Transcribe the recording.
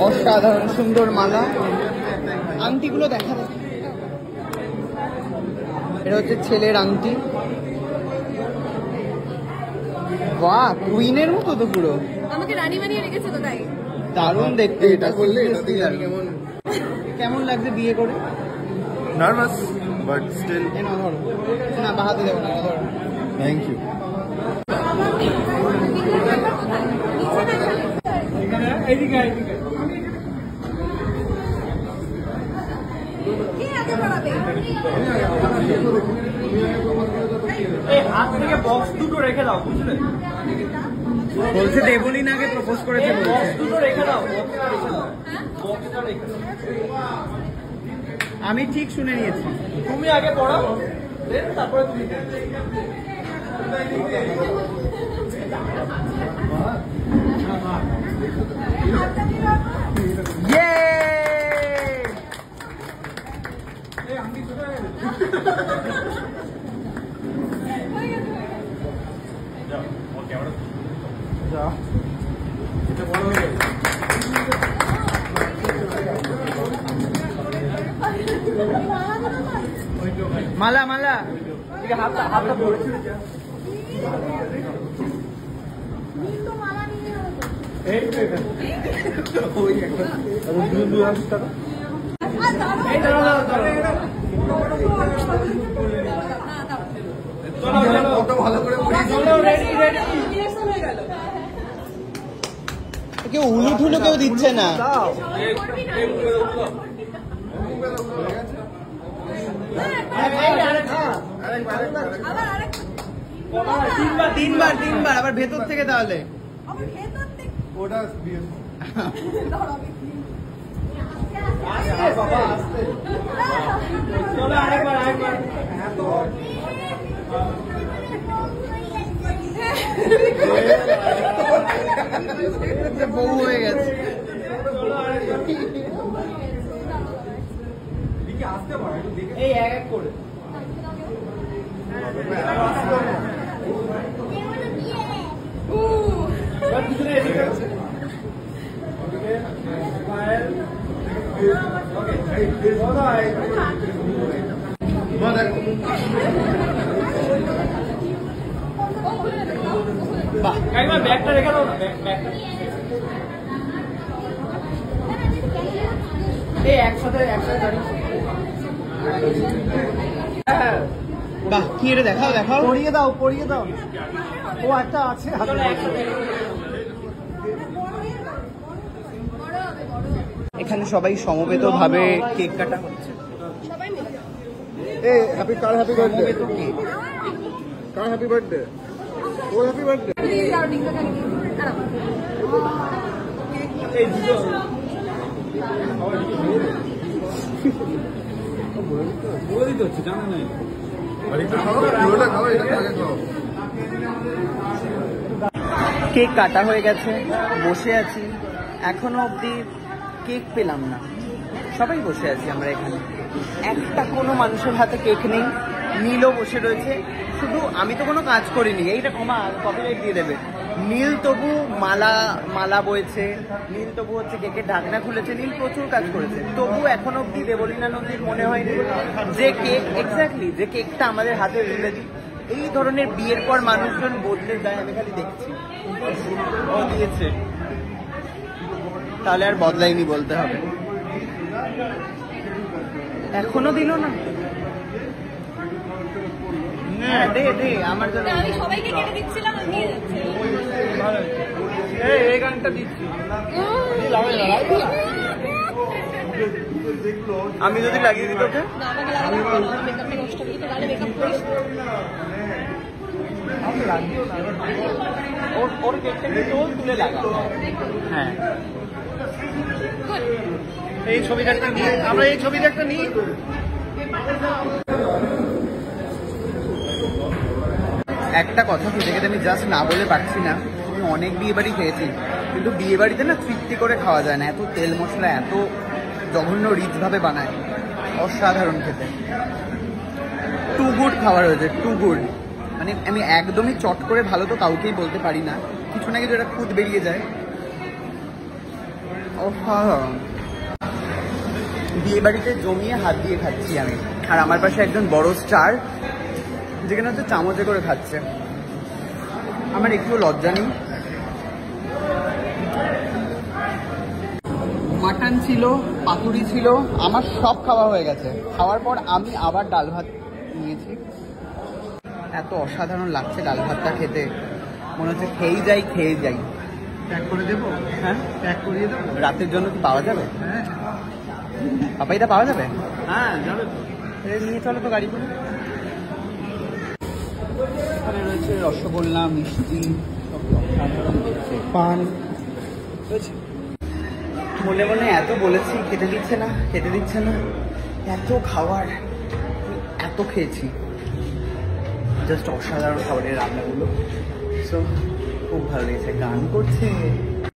অসাধারণ সুন্দর মালা। আংটিগুলো দেখা যায়, এটা হচ্ছে ছেলের আংটি। বাহ, কুইনের মতো তো পুরো। আমাকে রানী বানিয়ে রেখেছে তো, তাই দারুণ দেখতে। এটা করলে কেমন লাগছে বিয়ে করে? Nervous but still. না বাহাতে দেবো না। Thank you. হাত থেকে বক্স দুটো রেখে দাও, বুঝলে? বলছে দেবলীন আগে প্রপোজ করেছে, বক্স দুটো রেখে দাও, বক্সটা রেখে দাও। আমি ঠিক শুনে নিয়েছি। তুমি আগে পড়াও, তারপরে তুমি মালা মালা হাতটা পড়ে কেউ উলু ঠুলু কেউ দিচ্ছে না। তিনবার আবার ভেতর থেকে, তাহলে ওটা বউ হয়ে গেছে। এই এক এক করে একবার ব্যাগটা রেখে দাও না, ব্যাগটা এই একসাথে বাহ, কি এটা দেখাও দেখাও। পরিয়ে দাও। ও একটা আছে এখানে সবাই সমবেত ভাবে কেক কাটা হচ্ছে। এই হ্যাপি কার হ্যাপি বার্থডে, সমবেত কেক। কার হ্যাপি বার্থডে, ও হ্যাপি বার্থডে। এই দুটো বলে দিতে হচ্ছে, জানা নাই। কেক কাটা হয়ে গেছে, বসে আছি। এখনো অবধি কেক পেলাম না। সবাই বসে আছি আমরা এখানে, একটা কোনো মানুষের হাতে কেক নেই। নীলও বসে রয়েছে, শুধু আমি তো কোনো কাজ করিনি। এইটা ক্ষমা, কপিরাইট দিয়ে দেবে। নীল তবু মালা বয়েছে, নীল তবু হচ্ছে কেকের ঢাকনা খুলেছে, নীল প্রচুর কাজ করেছে। তবু এখন অব্দি দেবলীনা নদীর মনে হয়নি যে কেক এক্স্যাক্টলি যে কেকটা আমাদের হাতে তুলে দিই। এই ধরনের বিয়ের পর মানুষজন বদলে যায়, আমি খালি দেখছি। ও দিয়েছে, তাহলে আর বদলাইনি বলতে হবে। এখনো দিল না। দে আমার জন্য। আমি সবাইকে কেটে দিচ্ছিলাম, দিয়ে যাচ্ছে। এই গানটা দিচ্ছি। আমি যদি লাগিয়ে দিই তোকে, আমাকে লাগাবো না, মেকআপটা নষ্ট করে তো গালে মেকআপ করিস। ওর কেকটা কিন্তু তুলে লাগা। হ্যাঁ, এই ছবিটা একটা নিই, আমরা এই ছবিটা একটা নিই। একটা কথা থেকে আমি জাস্ট না বলে পারছি না। আমি অনেক বিয়ে বাড়ি খেয়েছি, কিন্তু বিয়ে বাড়িতে না তৃপ্তি করে খাওয়া যায় না। এত তেল মশলা, এত জঘন্য রিচভাবে বানায়, অসাধারণ খেতে। টু গুড খাবার হয়েছে, টু গুড। মানে আমি একদমই চট করে ভালো তো কাউকেই বলতে পারি না, কিছু না কিছু একটা খুদ বেরিয়ে যায়। অসাধারণ। বিয়ে বাড়িতে জমিয়ে হাত দিয়ে খাচ্ছি আমি, আর আমার পাশে একজন বড় স্টার যেখানে হচ্ছে চামচে করে খাচ্ছে। আমার একটু লজ্জা নেই। মাটন ছিল, পাতুরি ছিল, আমার সব খাওয়া হয়ে গেছে। খাওয়ার পর আমি আবার ডাল ভাত নিয়েছি। এত অসাধারণ লাগছে ডাল ভাতটা খেতে, মনে হচ্ছে খেয়েই যাই। প্যাক করে দেবো? হ্যাঁ, প্যাক করিয়ে দেবো? রাতের জন্য কি পাওয়া যাবে? হ্যাঁ পাপাইটা পাওয়া যাবে? হ্যাঁ যাবে তো। নিয়ে চলো তো গাড়ি করে। এখানে রয়েছে রসগোল্লা, মিষ্টি, সব অসাধারণ দেখতে। পান বুঝেছি? মনে মনে এত বলেছি, খেতে দিচ্ছে না। এত খাবার, এত খেয়েছি। জাস্ট অসাধারণ খাবারের রান্নাগুলো। সো খুব ভালো লেগেছে। গান করছে।